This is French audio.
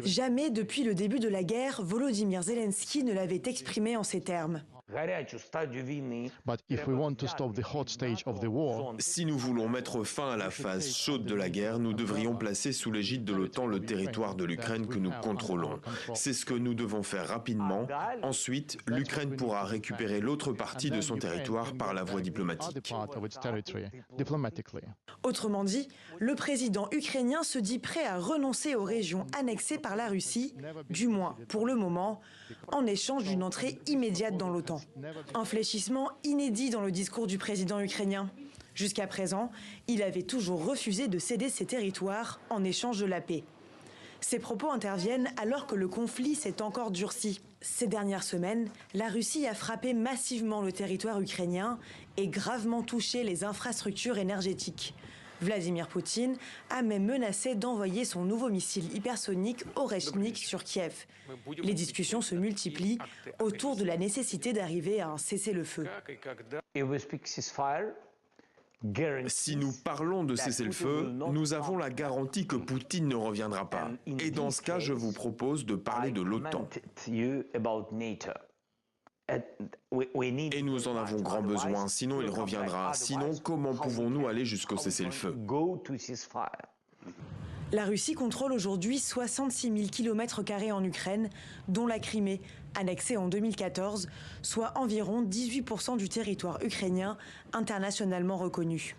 Jamais depuis le début de la guerre, Volodymyr Zelensky ne l'avait exprimé en ces termes. Si nous voulons mettre fin à la phase chaude de la guerre, nous devrions placer sous l'égide de l'OTAN le territoire de l'Ukraine que nous contrôlons. C'est ce que nous devons faire rapidement. Ensuite, l'Ukraine pourra récupérer l'autre partie de son territoire par la voie diplomatique. Autrement dit, le président ukrainien se dit prêt à renoncer aux régions annexées par la Russie, du moins pour le moment, en échange d'une entrée immédiate dans l'OTAN. Un fléchissement inédit dans le discours du président ukrainien. Jusqu'à présent, il avait toujours refusé de céder ses territoires en échange de la paix. Ces propos interviennent alors que le conflit s'est encore durci. Ces dernières semaines, la Russie a frappé massivement le territoire ukrainien et gravement touché les infrastructures énergétiques. Vladimir Poutine a même menacé d'envoyer son nouveau missile hypersonique Oreshnik sur Kiev. Les discussions se multiplient autour de la nécessité d'arriver à un cessez-le-feu. Si nous parlons de cessez-le-feu, nous avons la garantie que Poutine ne reviendra pas. Et dans ce cas, je vous propose de parler de l'OTAN. Et nous en avons grand besoin, sinon il reviendra. Sinon, comment pouvons-nous aller jusqu'au cessez-le-feu ? La Russie contrôle aujourd'hui 66 000 km² en Ukraine, dont la Crimée, annexée en 2014, soit environ 18% du territoire ukrainien internationalement reconnu.